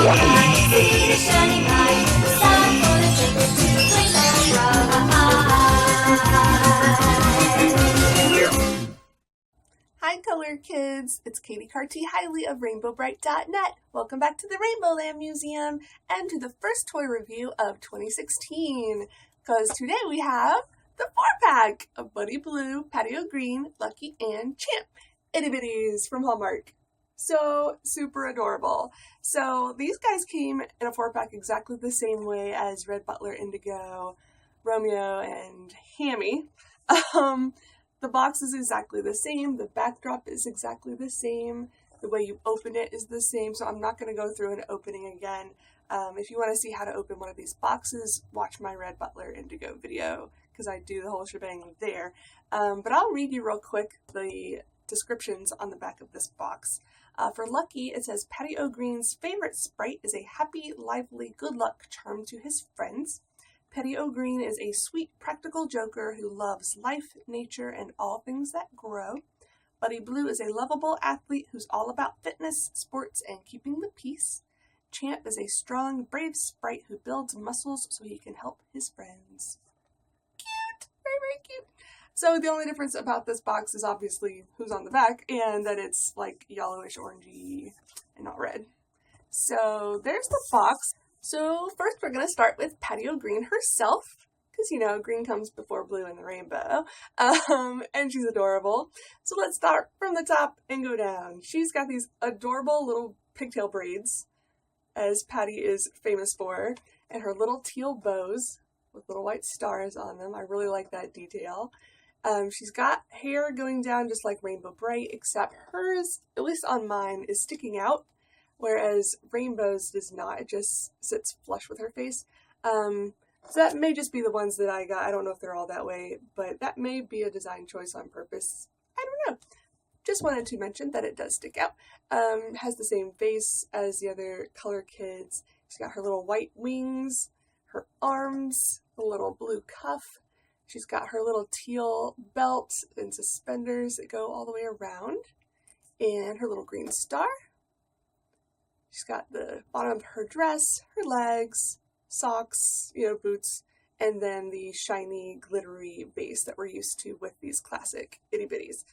see the shining light. It's time for the children to play and ride. Hi Color Kids, it's Katie Carty Hiley of RainbowBrite.net. Welcome back to the Rainbow Land Museum and to the first toy review of 2016. Because today we have the 4-pack of Buddy Blue, Patio Green, Lucky, and Champ itty bitties from Hallmark. So super adorable. So these guys came in a 4-pack exactly the same way as Red Butler, Indigo, Romeo, and Hammy. The box is exactly the same. The backdrop is exactly the same. The way you open it is the same. So I'm not going to go through an opening again. If you want to see how to open one of these boxes, watch my Red Butler Indigo video because I do the whole shebang there. But I'll read you real quick the descriptions on the back of this box. For Lucky, it says, Patio Green's favorite sprite is a happy, lively, good luck charm to his friends. Patio Green is a sweet, practical joker who loves life, nature, and all things that grow. Buddy Blue is a lovable athlete who's all about fitness, sports, and keeping the peace. Champ is a strong, brave sprite who builds muscles so he can help his friends. Cute! Very, very cute. So the only difference about this box is obviously who's on the back and that it's like yellowish, orangey, and not red. So there's the box. So first we're going to start with Patio Green herself, because you know, green comes before blue in the rainbow, and she's adorable. So let's start from the top and go down. She's got these adorable little pigtail braids, as Patty is famous for, and her little teal bows with little white stars on them. I really like that detail. She's got hair going down just like Rainbow Brite, except hers, at least on mine, is sticking out, whereas Rainbow's does not. It just sits flush with her face. So that may just be the ones that I got. I don't know if they're all that way, but that may be a design choice on purpose. I don't know. Just wanted to mention that it does stick out. Has the same face as the other Color Kids. She's got her little white wings, her arms, a little blue cuff. She's got her little teal belt and suspenders that go all the way around, and her little green star. She's got the bottom of her dress, her legs, socks, boots, and then the shiny, glittery base that we're used to with these classic itty bitties.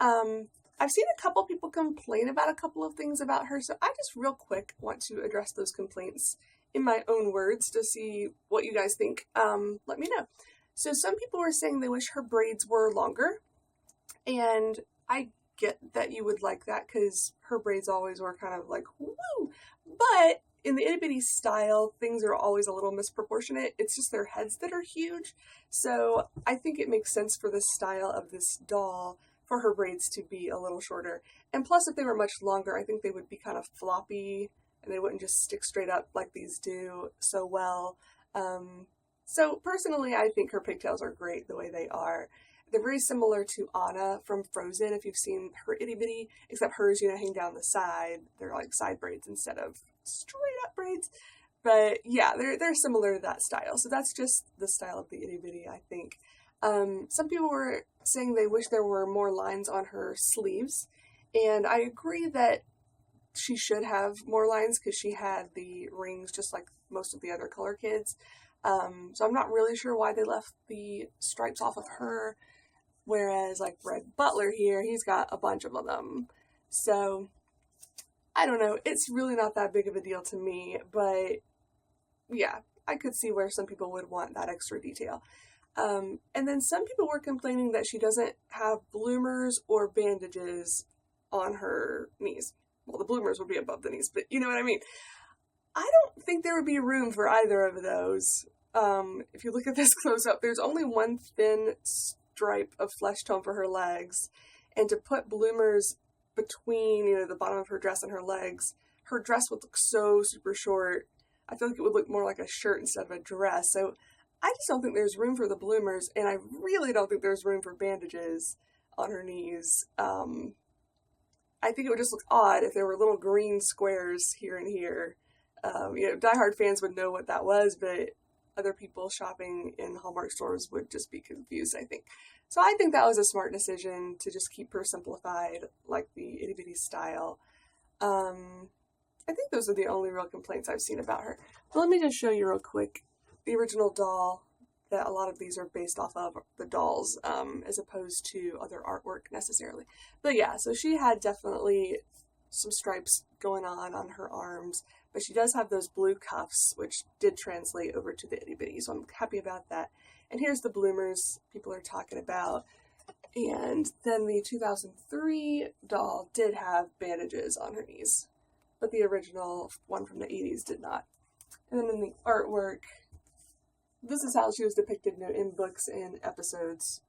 I've seen a couple people complain about a couple of things about her, so I just real quick want to address those complaints in my own words to see what you guys think. Let me know. So some people were saying they wish her braids were longer, and I get that you would like that because her braids always were kind of like, woo! But in the itty bitty style, things are always a little misproportionate. It's just their heads that are huge. So I think it makes sense for the style of this doll for her braids to be a little shorter. And plus, if they were much longer, I think they would be kind of floppy and they wouldn't just stick straight up like these do so well. So personally, I think her pigtails are great the way they are. They're very similar to Anna from Frozen, if you've seen her itty bitty, except hers, hang down the side. They're like side braids instead of straight up braids. But yeah, they're similar to that style. So that's just the style of the itty bitty, I think. Some people were saying they wish there were more lines on her sleeves. And I agree that she should have more lines because she had the rings just like most of the other Color Kids. So I'm not really sure why they left the stripes off of her, whereas like Red Butler here, he's got a bunch of them. So I don't know, it's really not that big of a deal to me, but yeah, I could see where some people would want that extra detail. And then some people were complaining that she doesn't have bloomers or bandages on her knees. Well, the bloomers would be above the knees, but you know what I mean. I don't think there would be room for either of those. If you look at this close up, there's only one thin stripe of flesh tone for her legs. And to put bloomers between, the bottom of her dress and her legs, her dress would look so super short. I feel like it would look more like a shirt instead of a dress. So I just don't think there's room for the bloomers, and I really don't think there's room for bandages on her knees. I think it would just look odd if there were little green squares here and here. Diehard fans would know what that was, but other people shopping in Hallmark stores would just be confused, I think. So I think that was a smart decision to just keep her simplified, like the itty bitty style. I think those are the only real complaints I've seen about her. But let me just show you real quick the original doll that a lot of these are based off of, the dolls, as opposed to other artwork necessarily. But yeah, so she had definitely some stripes going on her arms, but she does have those blue cuffs, which did translate over to the itty bitty, so I'm happy about that. And here's the bloomers people are talking about. And then the 2003 doll did have bandages on her knees, but the original one from the 80s did not. And then in the artwork, this is how she was depicted in books and episodes.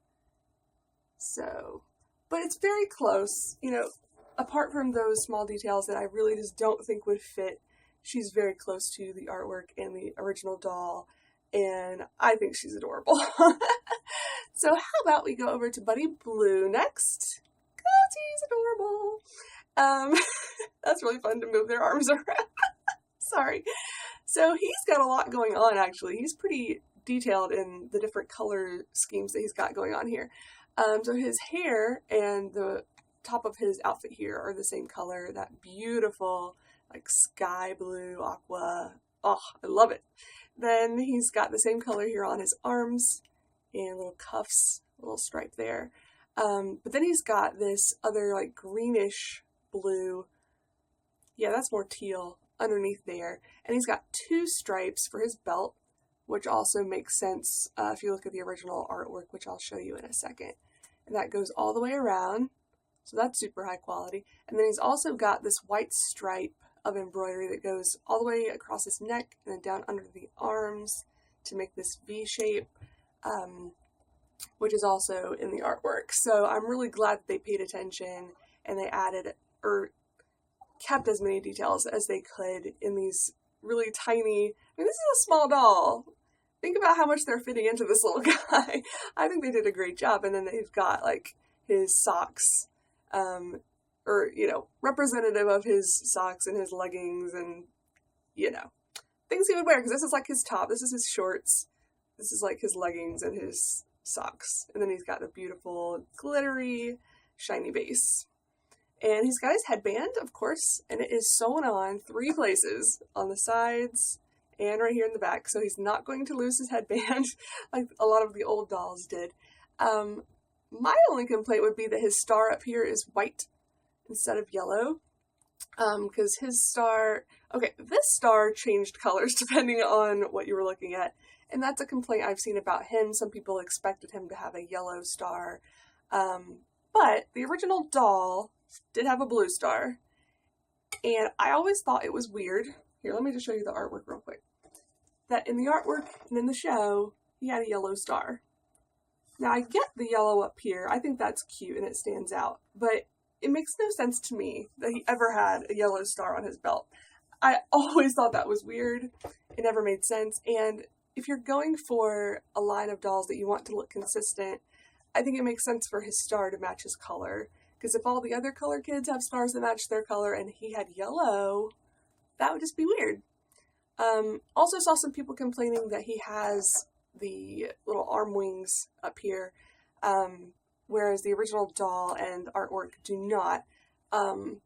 So, but it's very close, you know, apart from those small details that I really just don't think would fit. She's very close to the artwork and the original doll, and I think she's adorable. So how about we go over to Buddy Blue next, because he's adorable. That's really fun to move their arms around. Sorry. So he's got a lot going on, actually. He's pretty detailed in the different color schemes that he's got going on here. So his hair and the top of his outfit here are the same color, that beautiful like sky blue, aqua. Oh, I love it. Then he's got the same color here on his arms and little cuffs, little stripe there. But then he's got this other like greenish blue. Yeah, that's more teal underneath there. And he's got two stripes for his belt, which also makes sense if you look at the original artwork, which I'll show you in a second. And that goes all the way around. So that's super high quality. And then he's also got this white stripe of embroidery that goes all the way across his neck and then down under the arms to make this V shape, which is also in the artwork. So I'm really glad that they paid attention and they added or kept as many details as they could in these really tiny, I mean, this is a small doll. Think about how much they're fitting into this little guy. I think they did a great job. And then they've got like his socks, or, you know, representative of his socks and his leggings and, you know, things he would wear. Because this is like his top, this is his shorts, this is like his leggings and his socks. And then he's got a beautiful glittery, shiny base. And he's got his headband, of course, and it is sewn on 3 places, on the sides and right here in the back. So he's not going to lose his headband like a lot of the old dolls did. My only complaint would be that his star up here is white instead of yellow. Because his star, okay, this star changed colors depending on what you were looking at. And that's a complaint I've seen about him. Some people expected him to have a yellow star. But the original doll did have a blue star. And I always thought it was weird. Here, let me just show you the artwork real quick. That in the artwork and in the show, he had a yellow star. Now, I get the yellow up here. I think that's cute and it stands out. But it makes no sense to me that he ever had a yellow star on his belt. I always thought that was weird. It never made sense. And if you're going for a line of dolls that you want to look consistent, I think it makes sense for his star to match his color. Because if all the other color kids have stars that match their color and he had yellow, that would just be weird. Also saw some people complaining that he has the little arm wings up here, whereas the original doll and artwork do not. And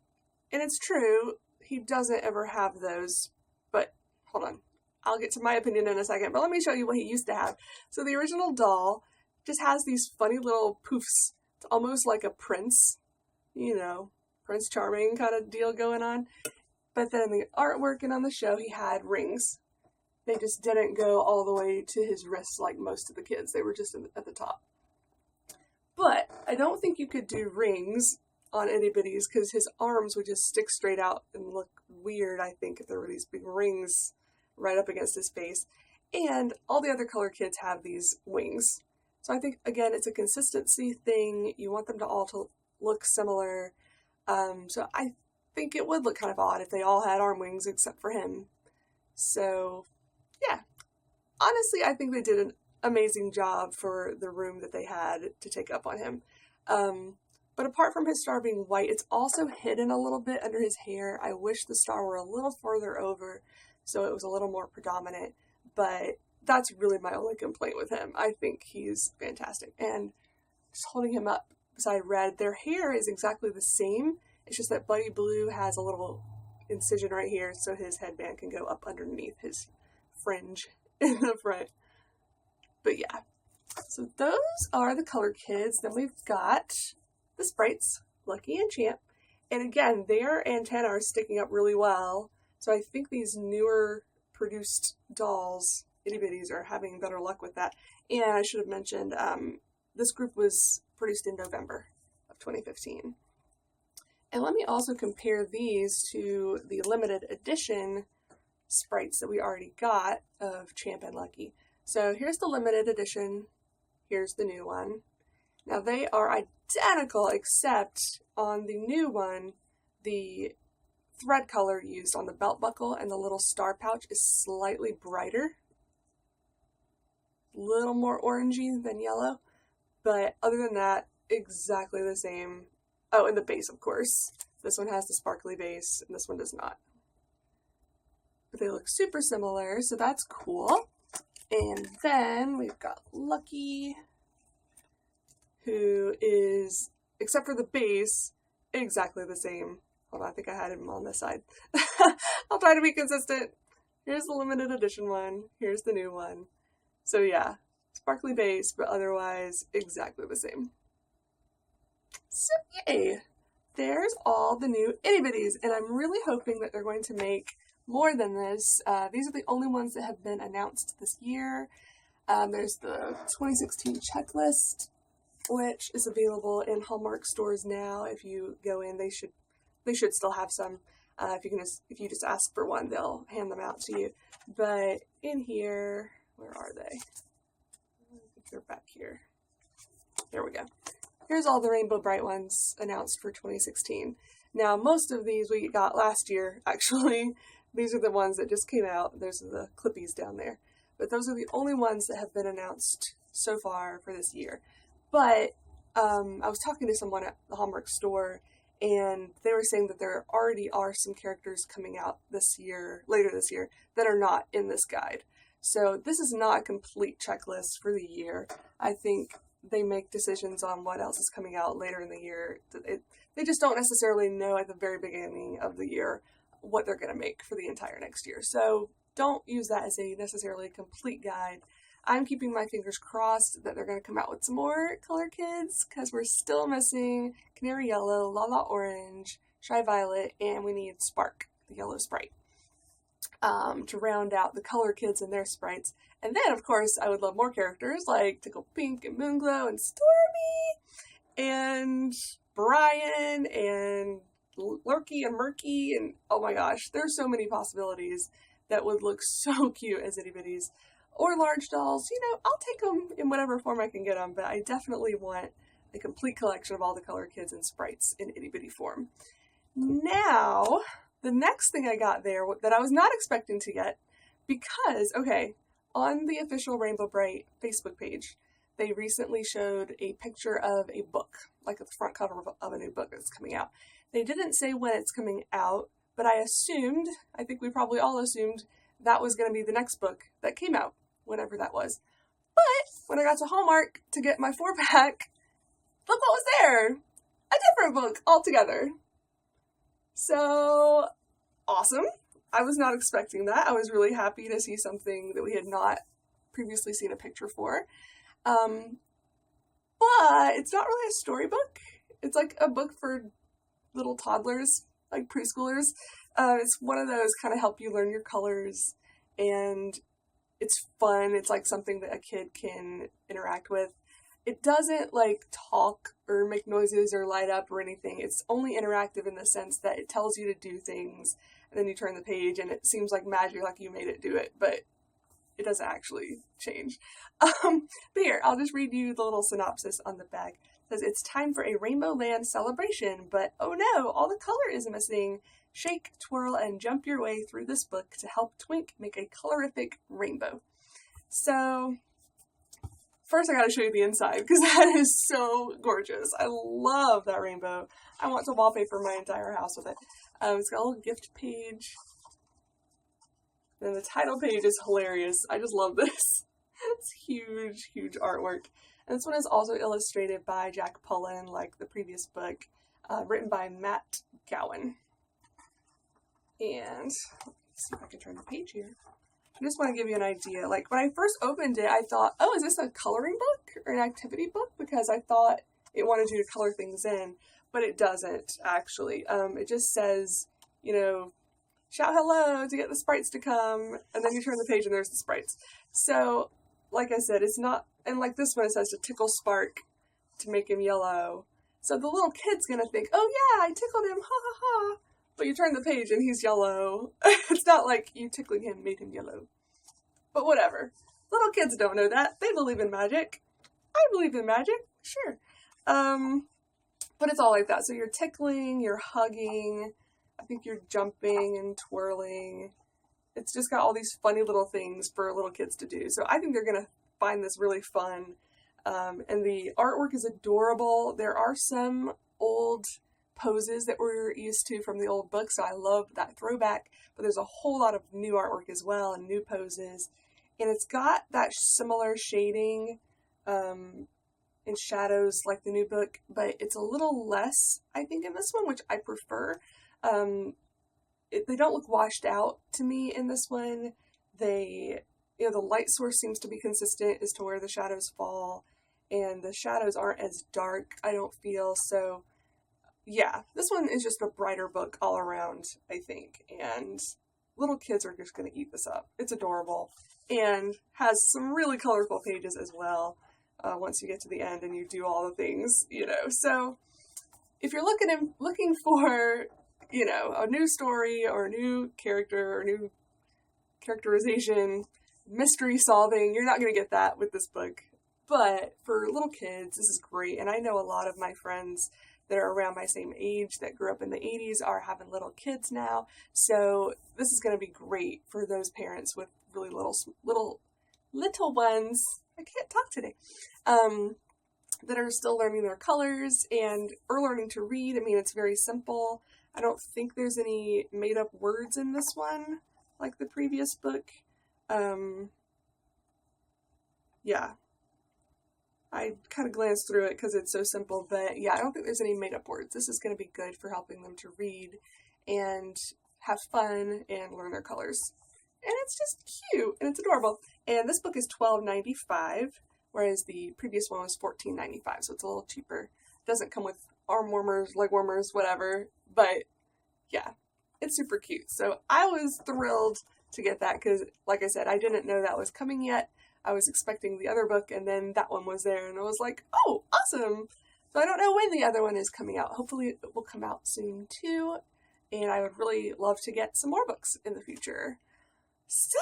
it's true, he doesn't ever have those, but hold on. I'll get to my opinion in a second, but let me show you what he used to have. So the original doll just has these funny little poofs. It's almost like a prince, you know, Prince Charming kind of deal going on. But then in the artwork and on the show, he had rings. They just didn't go all the way to his wrists like most of the kids. They were just at the top. But I don't think you could do rings on itty bitties because his arms would just stick straight out and look weird, I think, if there were these big rings right up against his face. And all the other color kids have these wings. So I think, again, it's a consistency thing. You want them to all to look similar. So I think it would look kind of odd if they all had arm wings except for him. So, yeah. Honestly, I think they did an amazing job for the room that they had to take up on him. But apart from his star being white, it's also hidden a little bit under his hair. I wish the star were a little further over so it was a little more predominant. But that's really my only complaint with him. I think he's fantastic. And just holding him up beside Red, their hair is exactly the same. It's just that Buddy Blue has a little incision right here so his headband can go up underneath his fringe in the front. But yeah, so those are the color kids. Then we've got the sprites, Lucky and Champ. And again, their antennae are sticking up really well. So I think these newer produced dolls, itty bitties, are having better luck with that. And I should have mentioned, this group was produced in November of 2015. And let me also compare these to the limited edition sprites that we already got of Champ and Lucky. So here's the limited edition, here's the new one. Now they are identical, except on the new one, the thread color used on the belt buckle and the little star pouch is slightly brighter. A little more orangey than yellow, but other than that, exactly the same. Oh, and the base, of course. This one has the sparkly base, and this one does not. But they look super similar, so that's cool. And then we've got Lucky, who is, except for the base, exactly the same. Hold on, I think I had him on this side. I'll try to be consistent. Here's the limited edition one. Here's the new one. So yeah, sparkly base, but otherwise exactly the same. So yay! There's all the new itty bitties, and I'm really hoping that they're going to make more than this. These are the only ones that have been announced this year. There's the 2016 checklist, which is available in Hallmark stores now. If you go in, they should still have some. If you just ask for one, they'll hand them out to you. But in here, where are they? I think they're back here. There we go. Here's all the Rainbow Brite ones announced for 2016. Now, most of these we got last year, actually. These are the ones that just came out. Those are the clippies down there. But those are the only ones that have been announced so far for this year. But I was talking to someone at the Hallmark store, and they were saying that there already are some characters coming out this year, later this year, that are not in this guide. So this is not a complete checklist for the year. I think they make decisions on what else is coming out later in the year. They just don't necessarily know at the very beginning of the year what they're going to make for the entire next year. So don't use that as a necessarily complete guide. I'm keeping my fingers crossed that they're going to come out with some more color kids, because we're still missing Canary Yellow, Lala Orange, Shy Violet, and we need Spark, the yellow sprite, to round out the color kids and their sprites. And then, of course, I would love more characters like Tickle Pink and Moonglow and Stormy and Brian and Lurky and Murky, and oh my gosh, there's so many possibilities that would look so cute as itty bitties. Or large dolls, you know, I'll take them in whatever form I can get them, but I definitely want a complete collection of all the color kids and sprites in itty bitty form. Now, the next thing I got there that I was not expecting to get, because, okay, on the official Rainbow Brite Facebook page, they recently showed a picture of a book, like the front cover of a new book that's coming out. They didn't say when it's coming out, but I think we probably all assumed that was going to be the next book that came out, whenever that was. But when I got to Hallmark to get my 4-pack, look what was there! A different book altogether. So, awesome. I was not expecting that. I was really happy to see something that we had not previously seen a picture for. But it's not really a storybook. It's like a book for little toddlers, like preschoolers. It's one of those kind of help you learn your colors, and it's fun. It's like something that a kid can interact with. It doesn't like talk or make noises or light up or anything. It's only interactive in the sense that it tells you to do things, and then you turn the page and it seems like magic, like you made it do it, but it doesn't actually change. But here, I'll just read you the little synopsis on the back. It says, it's time for a Rainbow Land celebration, but oh no, all the color is missing. Shake, twirl, and jump your way through this book to help Twink make a colorific rainbow. So, first I gotta show you the inside, because that is so gorgeous. I love that rainbow. I want to wallpaper my entire house with it. It's got a little gift page. And the title page is hilarious. I just love this. It's huge, huge artwork. And this one is also illustrated by Jack Pullen, like the previous book, written by Matt Gowan. And let's see if I can turn the page here. I just want to give you an idea. Like, when I first opened it, I thought, oh, is this a coloring book or an activity book? Because I thought it wanted you to color things in, but it doesn't, actually. It just says, you know, shout hello to get the sprites to come, and then you turn the page and there's the sprites. So, like I said, it's not, and like this one, it says to tickle Spark to make him yellow. So the little kid's gonna think, oh yeah, I tickled him, ha ha ha. But you turn the page and he's yellow. It's not like you tickling him made him yellow. But whatever. Little kids don't know that. They believe in magic. I believe in magic, sure. But it's all like that. So you're tickling, you're hugging, I think you're jumping and twirling. It's just got all these funny little things for little kids to do. So I think they're going to find this really fun. And the artwork is adorable. There are some old poses that we're used to from the old book, so I love that throwback, but there's a whole lot of new artwork as well and new poses, and it's got that similar shading and shadows like the new book, but it's a little less, I think, in this one, which I prefer. They don't look washed out to me in this one. The light source seems to be consistent as to where the shadows fall, and the shadows aren't as dark, I don't feel, so yeah, this one is just a brighter book all around, I think, and little kids are just going to eat this up. It's adorable, and has some really colorful pages as well once you get to the end and you do all the things, you know. So if you're looking for, you know, a new story or a new character or new characterization, mystery solving, you're not going to get that with this book. But for little kids, this is great, and I know a lot of my friends that are around my same age that grew up in the 80s are having little kids now. So this is going to be great for those parents with really little ones. I can't talk today. That are still learning their colors and are learning to read. I mean, it's very simple. I don't think there's any made up words in this one like the previous book. Yeah. I kind of glanced through it because it's so simple, but yeah, I don't think there's any made-up words. This is going to be good for helping them to read and have fun and learn their colors. And it's just cute, and it's adorable. And this book is $12.95, whereas the previous one was $14.95, so it's a little cheaper. It doesn't come with arm warmers, leg warmers, whatever, but yeah, it's super cute. So I was thrilled to get that because, like I said, I didn't know that was coming yet. I was expecting the other book, and then that one was there, and I was like, oh, awesome! So I don't know when the other one is coming out. Hopefully it will come out soon, too, and I would really love to get some more books in the future. So,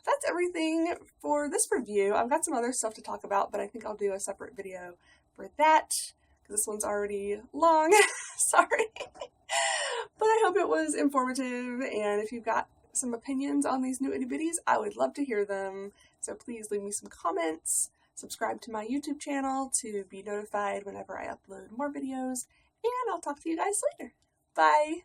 that's everything for this review. I've got some other stuff to talk about, but I think I'll do a separate video for that, because this one's already long. Sorry. But I hope it was informative, and if you've got some opinions on these new itty bitties, I would love to hear them. So please leave me some comments, subscribe to my YouTube channel to be notified whenever I upload more videos, and I'll talk to you guys later. Bye!